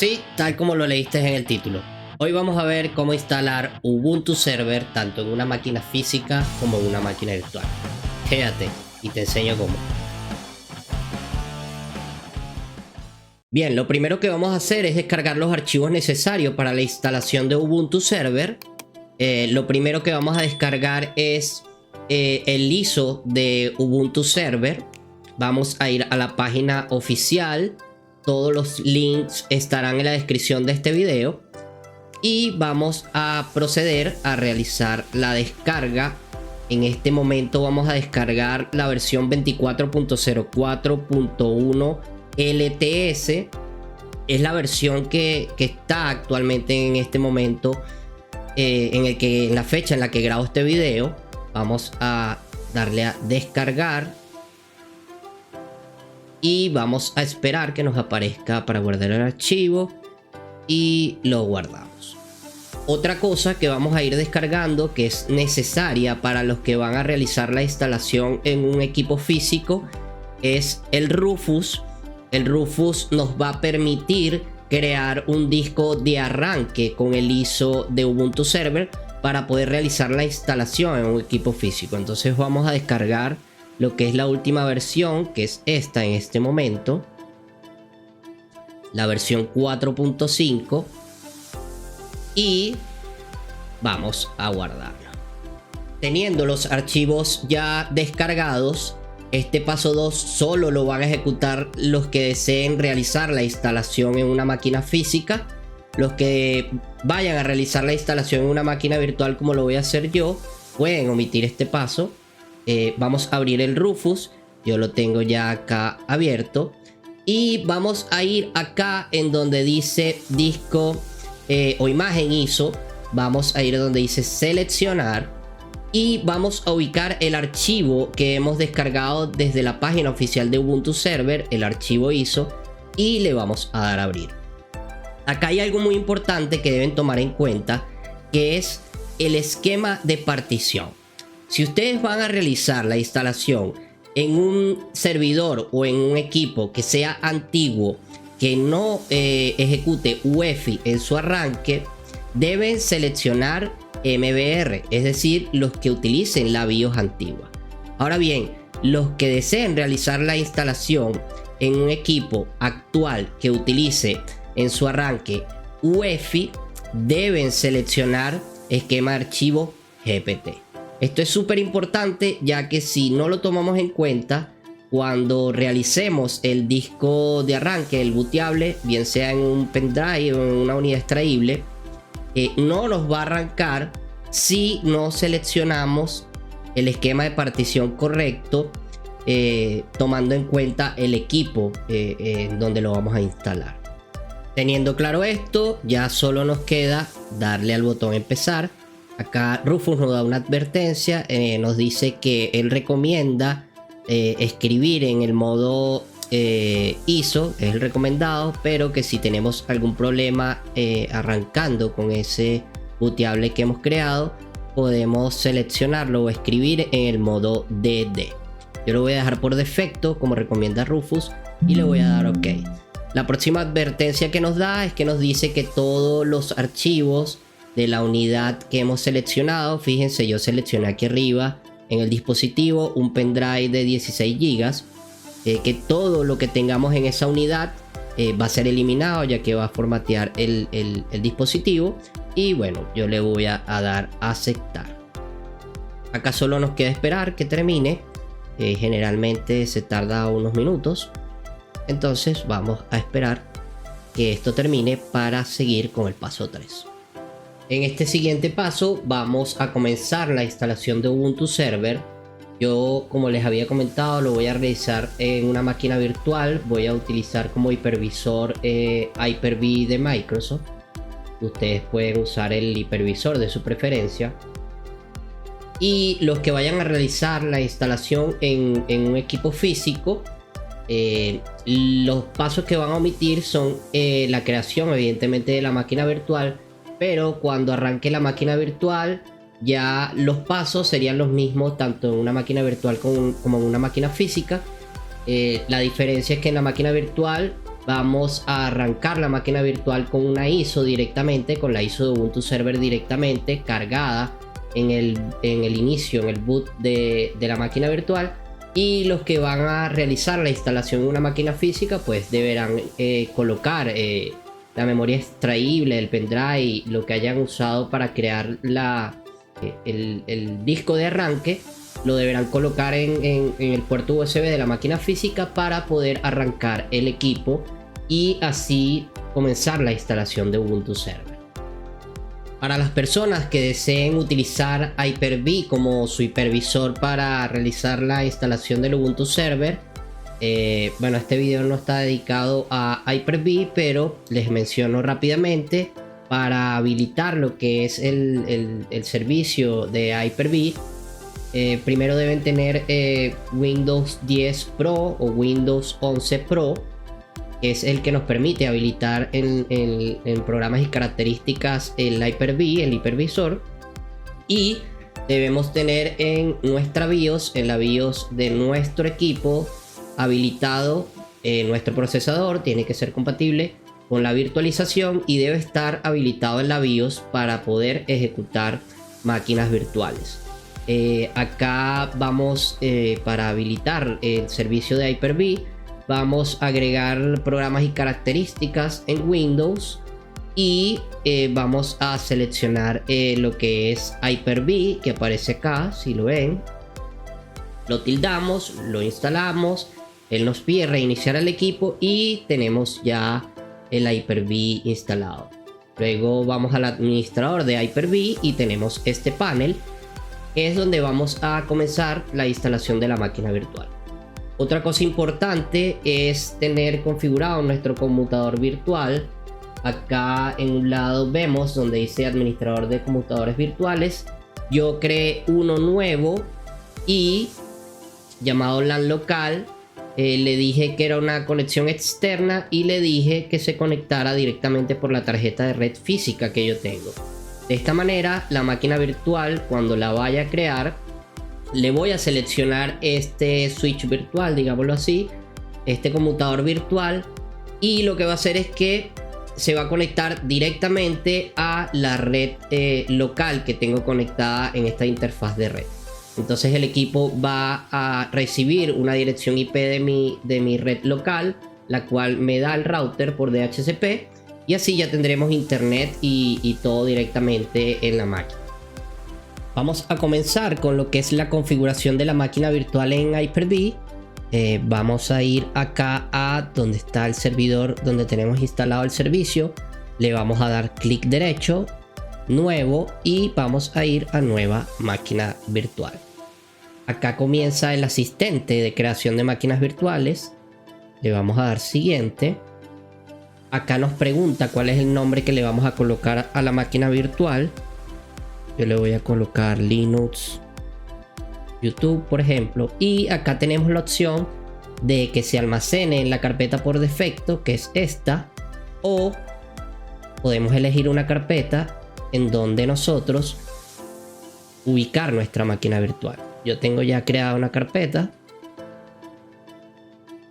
Sí, tal como lo leíste en el título. Hoy vamos a ver cómo instalar Ubuntu Server tanto en una máquina física como en una máquina virtual. Quédate y te enseño cómo. Bien, lo primero que vamos a hacer es descargar los archivos necesarios para la instalación de Ubuntu Server. Lo primero que vamos a descargar es el ISO de Ubuntu Server. Vamos a ir a la página oficial. Todos los links estarán en la descripción de este video. Y vamos a proceder a realizar la descarga. En este momento vamos a descargar la versión 24.04.1 LTS. Es la versión que está actualmente en este momento, en la fecha en la que grabo este video. Vamos a darle a descargar y vamos a esperar que nos aparezca para guardar el archivo y lo guardamos. Otra cosa que vamos a ir descargando, que es necesaria para los que van a realizar la instalación en un equipo físico, es el Rufus. El Rufus nos va a permitir crear un disco de arranque con el ISO de Ubuntu Server para poder realizar la instalación en un equipo físico. Entonces vamos a descargar lo que es la última versión, que es esta en este momento, la versión 4.5, y vamos a guardarla. Teniendo los archivos ya descargados, este paso 2 solo lo van a ejecutar los que deseen realizar la instalación en una máquina física. Los que vayan a realizar la instalación en una máquina virtual, como lo voy a hacer yo, pueden omitir este paso. Vamos a abrir el Rufus. Yo lo tengo ya acá abierto. Y vamos a ir acá en donde dice disco o imagen ISO. Vamos a ir donde dice seleccionar. Y vamos a ubicar el archivo que hemos descargado desde la página oficial de Ubuntu Server, el archivo ISO, y le vamos a dar a abrir. Acá hay algo muy importante que deben tomar en cuenta, que es el esquema de partición. Si ustedes van a realizar la instalación en un servidor o en un equipo que sea antiguo, que no ejecute UEFI en su arranque, deben seleccionar MBR, es decir, los que utilicen la BIOS antigua. Ahora bien, los que deseen realizar la instalación en un equipo actual que utilice en su arranque UEFI, deben seleccionar esquema de archivo GPT. Esto es súper importante, ya que si no lo tomamos en cuenta, cuando realicemos el disco de arranque, el booteable, bien sea en un pendrive o en una unidad extraíble, no nos va a arrancar si no seleccionamos el esquema de partición correcto, tomando en cuenta el equipo en donde lo vamos a instalar. Teniendo claro esto, ya solo nos queda darle al botón empezar. Acá Rufus nos da una advertencia, nos dice que él recomienda escribir en el modo ISO, es el recomendado, pero que si tenemos algún problema arrancando con ese booteable que hemos creado, podemos seleccionarlo o escribir en el modo DD. Yo lo voy a dejar por defecto como recomienda Rufus y le voy a dar OK. La próxima advertencia que nos da es que nos dice que todos los archivos de la unidad que hemos seleccionado, fíjense, yo seleccioné aquí arriba en el dispositivo un pendrive de 16 GB, que todo lo que tengamos en esa unidad va a ser eliminado, ya que va a formatear el dispositivo. Y bueno, yo le voy a dar a aceptar. Acá solo nos queda esperar que termine. Generalmente se tarda unos minutos. Entonces vamos a esperar que esto termine para seguir con el paso 3. En este siguiente paso vamos a comenzar la instalación de Ubuntu Server. Yo, como les había comentado, lo voy a realizar en una máquina virtual. Voy a utilizar como hipervisor Hyper-V de Microsoft. Ustedes pueden usar el hipervisor de su preferencia. Y los que vayan a realizar la instalación en un equipo físico, los pasos que van a omitir son la creación, evidentemente, de la máquina virtual. Pero cuando arranque la máquina virtual, ya los pasos serían los mismos tanto en una máquina virtual como en una máquina física. La diferencia es que en la máquina virtual vamos a arrancar la máquina virtual con una ISO directamente, con la ISO de Ubuntu Server directamente cargada en el inicio, en el boot de la máquina virtual. Y los que van a realizar la instalación en una máquina física pues deberán colocar la memoria extraíble, el pendrive, lo que hayan usado para crear el disco de arranque. Lo deberán colocar en el puerto USB de la máquina física para poder arrancar el equipo y así comenzar la instalación de Ubuntu Server. Para las personas que deseen utilizar Hyper-V como su hipervisor para realizar la instalación del Ubuntu Server, bueno, este video no está dedicado a Hyper-V, pero les menciono rápidamente. Para habilitar lo que es el servicio de Hyper-V, primero deben tener Windows 10 Pro o Windows 11 Pro, que es el que nos permite habilitar en programas y características el Hyper-V, el hipervisor. Y debemos tener en nuestra BIOS, en la BIOS de nuestro equipo, habilitado nuestro procesador. Tiene que ser compatible con la virtualización y debe estar habilitado en la BIOS para poder ejecutar máquinas virtuales. Acá vamos, para habilitar el servicio de Hyper-V, vamos a agregar programas y características en Windows y vamos a seleccionar lo que es Hyper-V, que aparece acá, si lo ven. Lo tildamos, lo instalamos, él nos pide reiniciar el equipo y tenemos ya el Hyper-V instalado. Luego vamos al administrador de Hyper-V y tenemos este panel, que es donde vamos a comenzar la instalación de la máquina virtual. Otra cosa importante es tener configurado nuestro conmutador virtual. Acá en un lado vemos donde dice administrador de computadores virtuales. Yo creé uno nuevo y llamado LAN local. Le dije que era una conexión externa y le dije que se conectara directamente por la tarjeta de red física que yo tengo. De esta manera, la máquina virtual, cuando la vaya a crear, le voy a seleccionar este switch virtual, digámoslo así, este conmutador virtual, y lo que va a hacer es que se va a conectar directamente a la red local que tengo conectada en esta interfaz de red. Entonces el equipo va a recibir una dirección IP de mi red local, la cual me da el router por DHCP, y así ya tendremos internet y todo directamente en la máquina. Vamos a comenzar con lo que es la configuración de la máquina virtual en Hyper-V. Vamos a ir acá a donde está el servidor, donde tenemos instalado el servicio. Le vamos a dar clic derecho, nuevo, y vamos a ir a nueva máquina virtual. Acá comienza el asistente de creación de máquinas virtuales. Le vamos a dar siguiente. Acá nos pregunta cuál es el nombre que le vamos a colocar a la máquina virtual. Yo le voy a colocar Linux YouTube, por ejemplo. Y acá tenemos la opción de que se almacene en la carpeta por defecto, que es esta. O podemos elegir una carpeta en donde nosotros ubicar nuestra máquina virtual. Yo tengo ya creada una carpeta,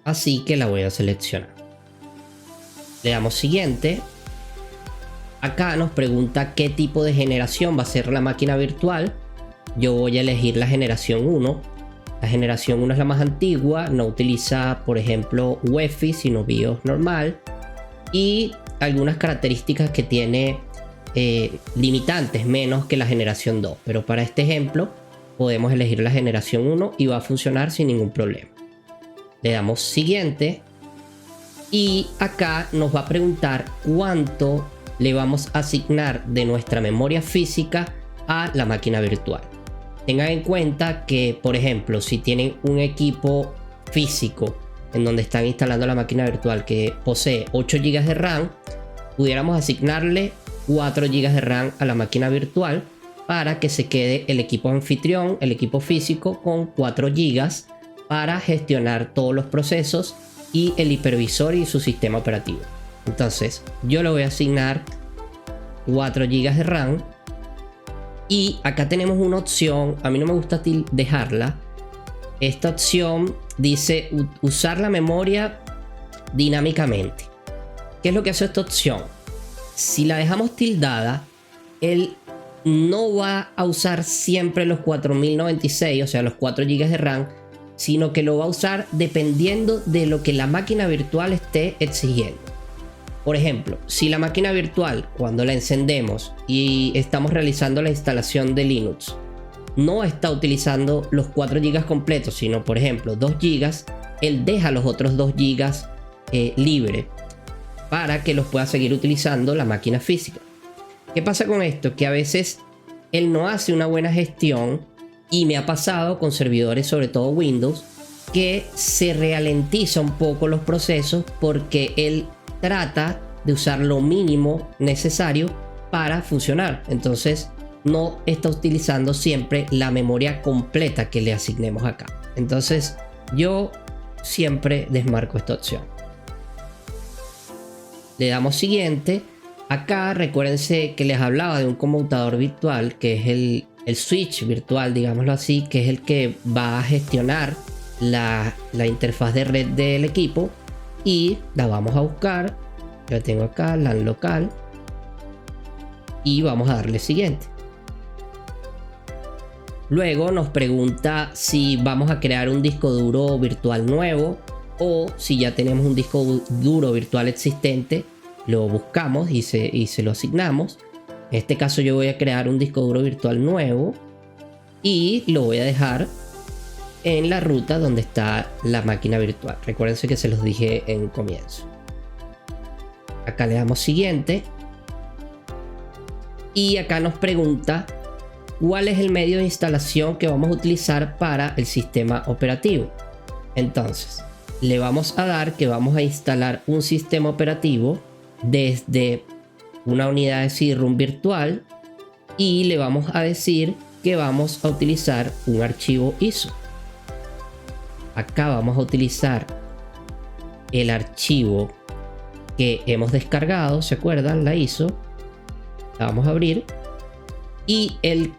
así que la voy a seleccionar. Le damos siguiente. Acá nos pregunta qué tipo de generación va a ser la máquina virtual. Yo voy a elegir la generación 1. La generación 1 es la más antigua, no utiliza, por ejemplo, UEFI, sino BIOS normal. Y algunas características que tiene limitantes menos que la generación 2. Pero para este ejemplo podemos elegir la generación 1 y va a funcionar sin ningún problema. Le damos siguiente. Y acá nos va a preguntar cuánto le vamos a asignar de nuestra memoria física a la máquina virtual. Tengan en cuenta que, por ejemplo, si tienen un equipo físico en donde están instalando la máquina virtual que posee 8 GB de RAM, pudiéramos asignarle 4 GB de RAM a la máquina virtual para que se quede el equipo anfitrión, el equipo físico, con 4 GB para gestionar todos los procesos y el hipervisor y su sistema operativo. Entonces yo le voy a asignar 4 GB de RAM. Y acá tenemos una opción, a mí no me gusta dejarla. Esta opción dice usar la memoria dinámicamente. ¿Qué es lo que hace esta opción? Si la dejamos tildada, él no va a usar siempre los 4096, o sea, los 4 GB de RAM, sino que lo va a usar dependiendo de lo que la máquina virtual esté exigiendo. Por ejemplo, si la máquina virtual, cuando la encendemos y estamos realizando la instalación de Linux, no está utilizando los 4 GB completos, sino por ejemplo 2 GB, él deja los otros 2 GB libre para que los pueda seguir utilizando la máquina física. ¿Qué pasa con esto? Que a veces él no hace una buena gestión, y me ha pasado con servidores, sobre todo Windows, que se ralentiza un poco los procesos porque él trata de usar lo mínimo necesario para funcionar. Entonces no está utilizando siempre la memoria completa que le asignemos acá. Entonces yo siempre desmarco esta opción. Le damos siguiente. Acá recuérdense que les hablaba de un conmutador virtual, que es el switch virtual, digámoslo así, que es el que va a gestionar la interfaz de red del equipo, y la vamos a buscar. La tengo acá, LAN local, y vamos a darle siguiente. Luego nos pregunta si vamos a crear un disco duro virtual nuevo, o si ya tenemos un disco duro virtual existente, lo buscamos y se lo asignamos. En este caso yo voy a crear un disco duro virtual nuevo y lo voy a dejar en la ruta donde está la máquina virtual. Recuérdense que se los dije en comienzo. Acá le damos siguiente, y acá nos pregunta cuál es el medio de instalación que vamos a utilizar para el sistema operativo. Entonces le vamos a dar que vamos a instalar un sistema operativo desde una unidad de CD-ROM virtual, y le vamos a decir que vamos a utilizar un archivo ISO. Acá vamos a utilizar el archivo que hemos descargado, ¿se acuerdan? La ISO. La vamos a abrir, y él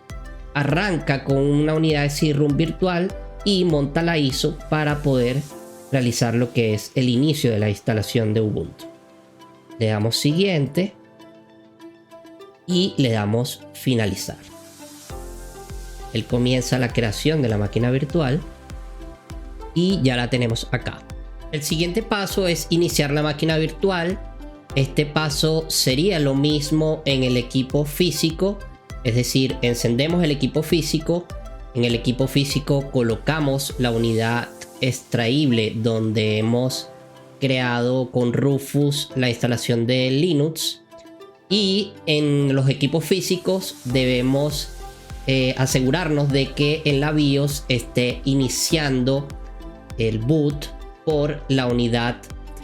arranca con una unidad de CD-ROM virtual y monta la ISO para poder realizar lo que es el inicio de la instalación de Ubuntu. Le damos siguiente y le damos finalizar. Él comienza la creación de la máquina virtual y ya la tenemos acá. El siguiente paso es iniciar la máquina virtual. Este paso sería lo mismo en el equipo físico, es decir, encendemos el equipo físico. En el equipo físico colocamos la unidad extraíble donde hemos creado con Rufus la instalación de Linux, y en los equipos físicos debemos asegurarnos de que en la BIOS esté iniciando el boot por la unidad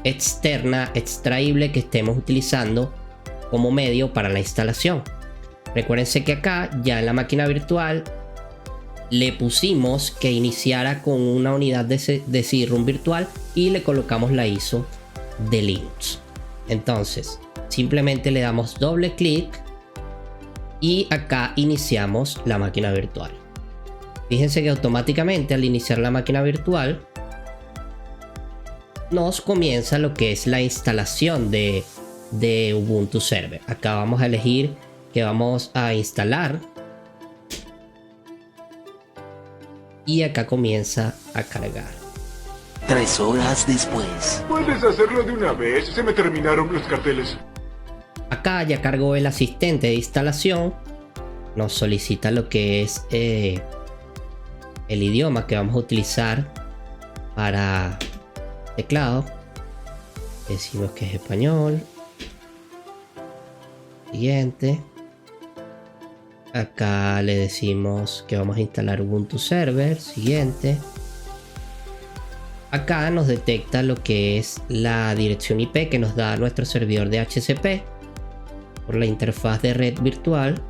externa extraíble que estemos utilizando como medio para la instalación. Recuérdense que acá ya en la máquina virtual le pusimos que iniciara con una unidad de CD-ROM virtual y le colocamos la ISO de Linux. Entonces simplemente le damos doble clic y acá iniciamos la máquina virtual. Fíjense que automáticamente al iniciar la máquina virtual nos comienza lo que es la instalación de Ubuntu Server. Acá vamos a elegir que vamos a instalar, y acá comienza a cargar. 3 horas después. ¿Puedes hacerlo de una vez? Se me terminaron los carteles. Acá ya cargó el asistente de instalación. Nos solicita lo que es el idioma que vamos a utilizar para teclado. Decimos que es español. Siguiente. Acá le decimos que vamos a instalar Ubuntu Server. Siguiente. Acá nos detecta lo que es la dirección IP que nos da nuestro servidor de HCP por la interfaz de red virtual.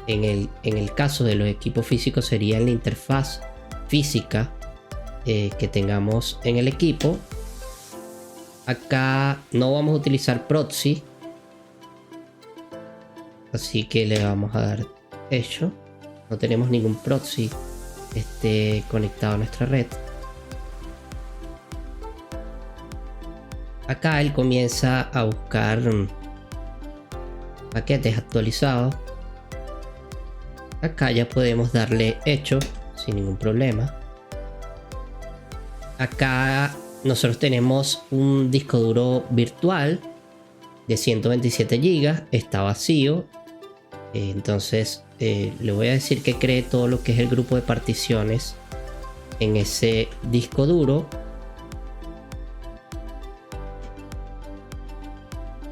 En el caso de los equipos físicos sería en la interfaz física que tengamos en el equipo. Acá no vamos a utilizar proxy, así que le vamos a dar hecho. No tenemos ningún proxy conectado a nuestra red. Acá él comienza a buscar paquetes actualizados. Acá ya podemos darle hecho sin ningún problema. Acá nosotros tenemos un disco duro virtual de 127 GB. Está vacío. Entonces le voy a decir que cree todo lo que es el grupo de particiones en ese disco duro.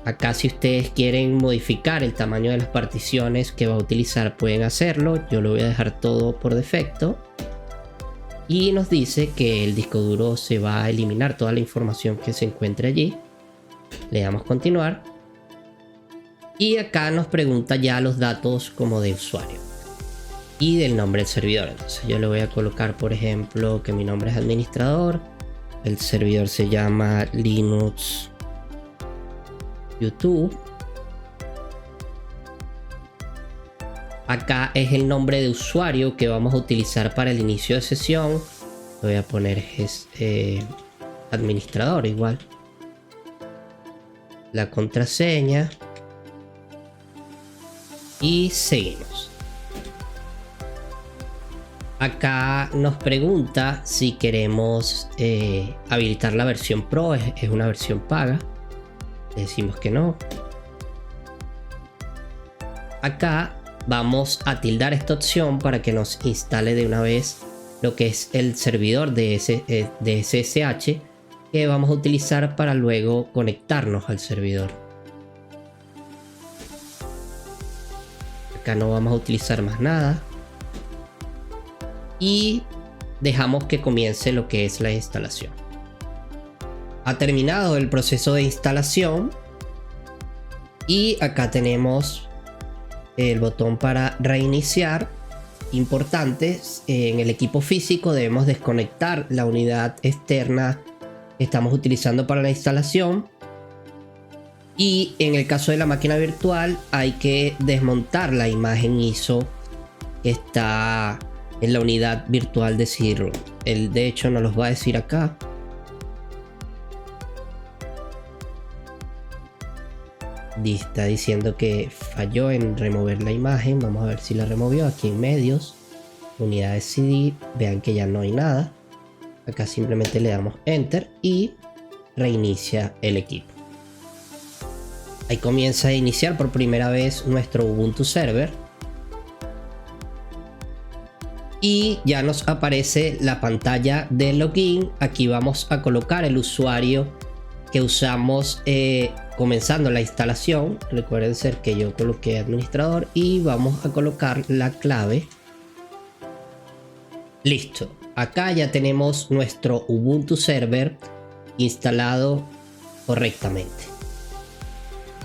Acá si ustedes quieren modificar el tamaño de las particiones que va a utilizar pueden hacerlo. Yo lo voy a dejar todo por defecto. Y nos dice que el disco duro se va a eliminar toda la información que se encuentre allí. Le damos continuar. Y acá nos pregunta ya los datos como de usuario. Y del nombre del servidor. Entonces yo le voy a colocar por ejemplo que mi nombre es administrador. El servidor se llama Linux YouTube. Acá es el nombre de usuario que vamos a utilizar para el inicio de sesión. Voy a poner administrador igual. La contraseña. Y seguimos. Acá nos pregunta si queremos habilitar la versión Pro. Es una versión paga. Le decimos que no. Acá vamos a tildar esta opción para que nos instale de una vez lo que es el servidor de SSH que vamos a utilizar para luego conectarnos al servidor. Acá no vamos a utilizar más nada. Y dejamos que comience lo que es la instalación. Ha terminado el proceso de instalación y acá tenemos el botón para reiniciar. Importante, en el equipo físico debemos desconectar la unidad externa que estamos utilizando para la instalación, y en el caso de la máquina virtual hay que desmontar la imagen ISO que está en la unidad virtual de CD-ROM. Él de hecho nos los va a decir acá. Está diciendo que falló en remover la imagen. Vamos a ver si la removió. Aquí en medios, unidades CD, vean que ya no hay nada. Acá simplemente le damos enter y reinicia el equipo. Ahí comienza a iniciar por primera vez nuestro Ubuntu server y ya nos aparece la pantalla de login. Aquí vamos a colocar el usuario que usamos comenzando la instalación. Recuerden ser que yo coloqué administrador y vamos a colocar la clave. Listo, acá ya tenemos nuestro Ubuntu server instalado correctamente.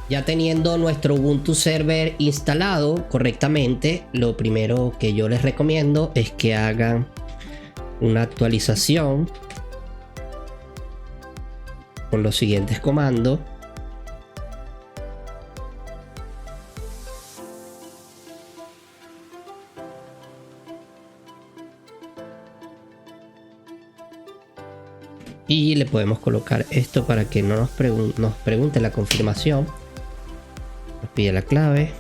Ya teniendo nuestro Ubuntu server instalado correctamente, lo primero que yo les recomiendo es que hagan una actualización con los siguientes comandos. Y le podemos colocar esto para que no nos pregunte la confirmación. Nos pide la clave.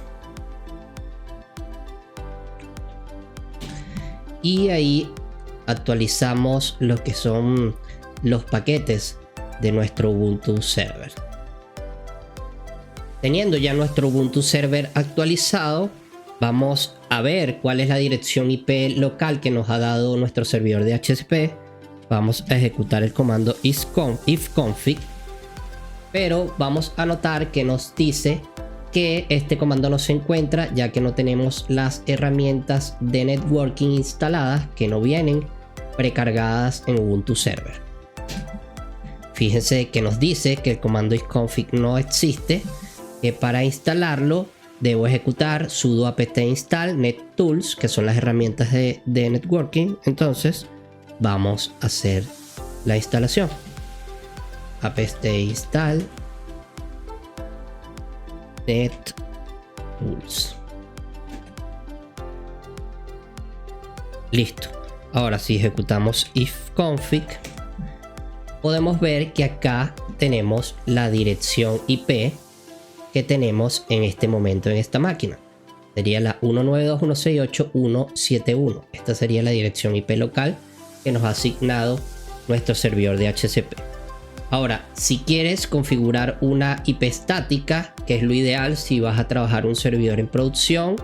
Y ahí actualizamos lo que son los paquetes de nuestro Ubuntu server. Teniendo ya nuestro Ubuntu server actualizado, vamos a ver cuál es la dirección IP local que nos ha dado nuestro servidor de DHCP. Vamos a ejecutar el comando ifconfig, pero vamos a notar que nos dice que este comando no se encuentra ya que no tenemos las herramientas de networking instaladas, que no vienen precargadas en Ubuntu server. Fíjense que nos dice que el comando ifconfig no existe, que para instalarlo debo ejecutar sudo apt install nettools, que son las herramientas de networking. Entonces vamos a hacer la instalación. apt install nettools. Listo. Ahora si ejecutamos ifconfig, podemos ver que acá tenemos la dirección IP que tenemos en este momento en esta máquina. Sería la 192.168.171. Esta sería la dirección IP local que nos ha asignado nuestro servidor de DHCP. Ahora, si quieres configurar una IP estática, que es lo ideal si vas a trabajar un servidor en producción,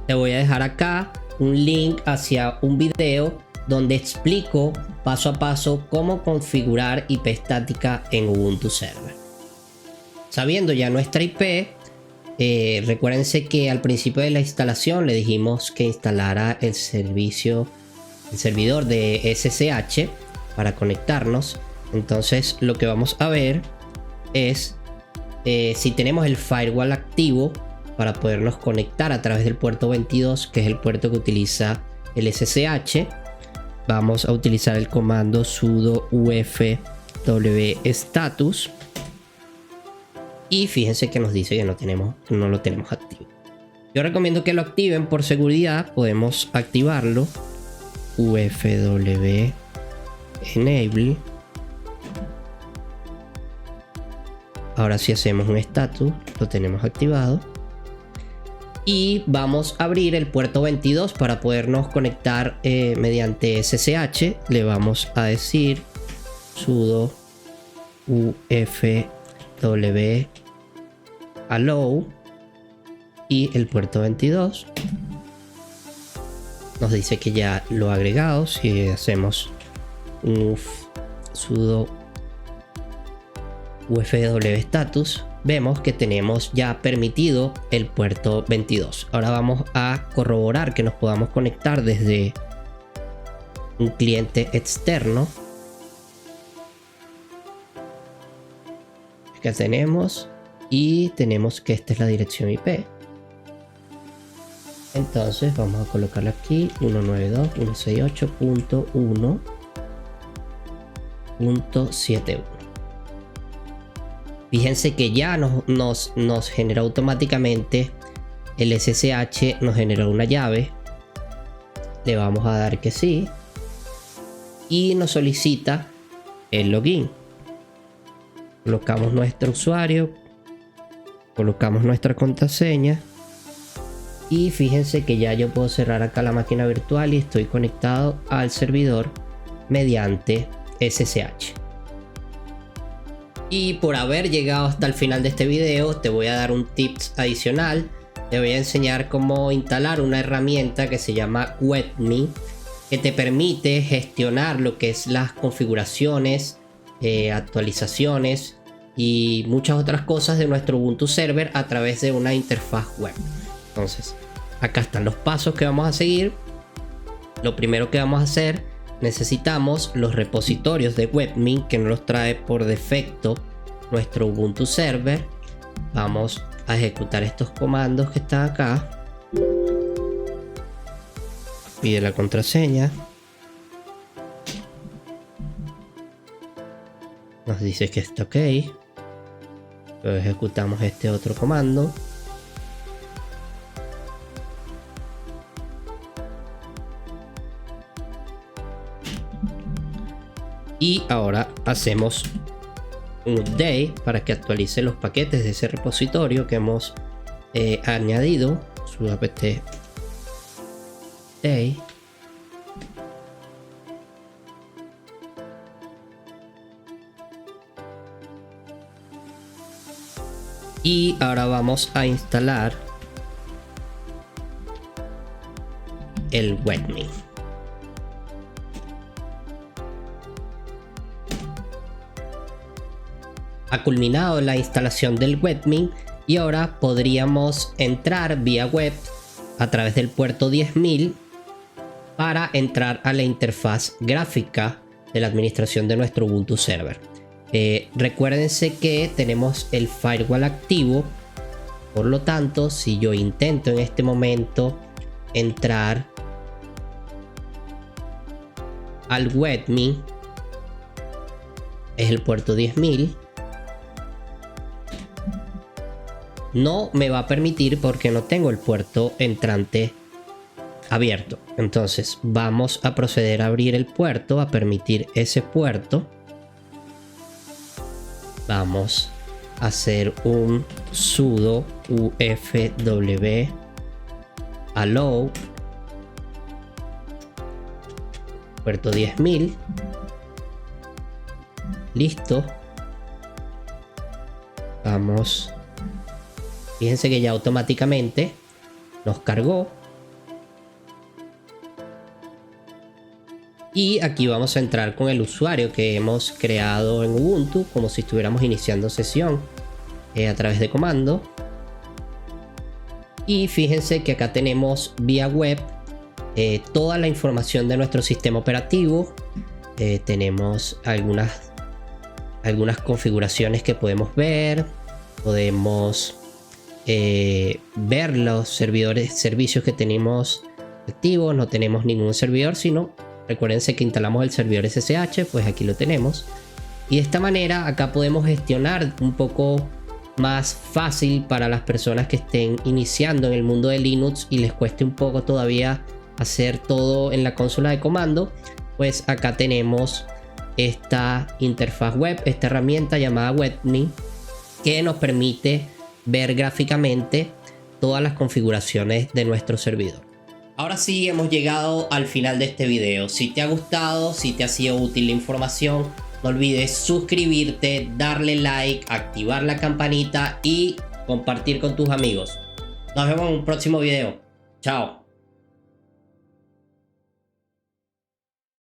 te voy a dejar acá un link hacia un video donde explico paso a paso cómo configurar IP estática en Ubuntu Server. Sabiendo ya nuestra IP, recuérdense que al principio de la instalación le dijimos que instalara el servidor de SSH para conectarnos. Entonces lo que vamos a ver es si tenemos el firewall activo para podernos conectar a través del puerto 22, que es el puerto que utiliza el SSH. Vamos a utilizar el comando sudo ufwstatus y fíjense que nos dice que no lo tenemos activo. Yo recomiendo que lo activen por seguridad. Podemos activarlo, ufw enable. Ahora si hacemos un status, lo tenemos activado. Y vamos a abrir el puerto 22 para podernos conectar mediante SSH. Le vamos a decir sudo ufw allow y el puerto 22. Nos dice que ya lo ha agregado. Si hacemos sudo ufwstatus, vemos que tenemos ya permitido el puerto 22. Ahora vamos a corroborar que nos podamos conectar desde un cliente externo. Acá tenemos y tenemos que esta es la dirección IP. Entonces vamos a colocarla aquí, 192.168.1.71. Fíjense que ya nos generó automáticamente el SSH, nos generó una llave. Le vamos a dar que sí y nos solicita el login. Colocamos nuestro usuario, colocamos nuestra contraseña y fíjense que ya yo puedo cerrar acá la máquina virtual y estoy conectado al servidor mediante SSH. Y por haber llegado hasta el final de este video, te voy a dar un tips adicional. Te voy a enseñar cómo instalar una herramienta que se llama webme, que te permite gestionar lo que es las configuraciones, actualizaciones y muchas otras cosas de nuestro Ubuntu Server a través de una interfaz web. Entonces, acá están los pasos que vamos a seguir. Lo primero que vamos a hacer, necesitamos los repositorios de webme que nos los trae por defecto nuestro Ubuntu Server. Vamos a ejecutar estos comandos que están acá. Pide la contraseña. Nos dice que está ok. Luego ejecutamos este otro comando. Y ahora hacemos un update para que actualice los paquetes de ese repositorio que hemos añadido. Sudo apt update. Y ahora vamos a instalar el webme. Ha culminado la instalación del webme y ahora podríamos entrar vía web a través del puerto 10.000 para entrar a la interfaz gráfica de la administración de nuestro Ubuntu Server. Recuérdense que tenemos el firewall activo, por lo tanto si yo intento en este momento entrar al webme, es el puerto 10.000, no me va a permitir porque no tengo el puerto entrante abierto. Entonces vamos a proceder a abrir el puerto, a permitir ese puerto. vamos a hacer un sudo ufw allow puerto 10.000. Listo. Vamos. Fíjense que ya automáticamente nos cargó. Y aquí vamos a entrar con el usuario que hemos creado en Ubuntu, como si estuviéramos iniciando sesión a través de comando. Y fíjense que acá tenemos vía web toda la información de nuestro sistema operativo. Tenemos algunas configuraciones que podemos ver. Podemos ver los servicios que tenemos activos. No tenemos ningún servidor, sino recuérdense que instalamos el servidor SSH, pues aquí lo tenemos. Y de esta manera acá podemos gestionar un poco más fácil para las personas que estén iniciando en el mundo de Linux y les cueste un poco todavía hacer todo en la consola de comando. Pues acá tenemos esta interfaz web, esta herramienta llamada Webme, que nos permite ver gráficamente todas las configuraciones de nuestro servidor. Ahora sí, hemos llegado al final de este video. Si te ha gustado, si te ha sido útil la información, no olvides suscribirte, darle like, activar la campanita y compartir con tus amigos. Nos vemos en un próximo video. Chao.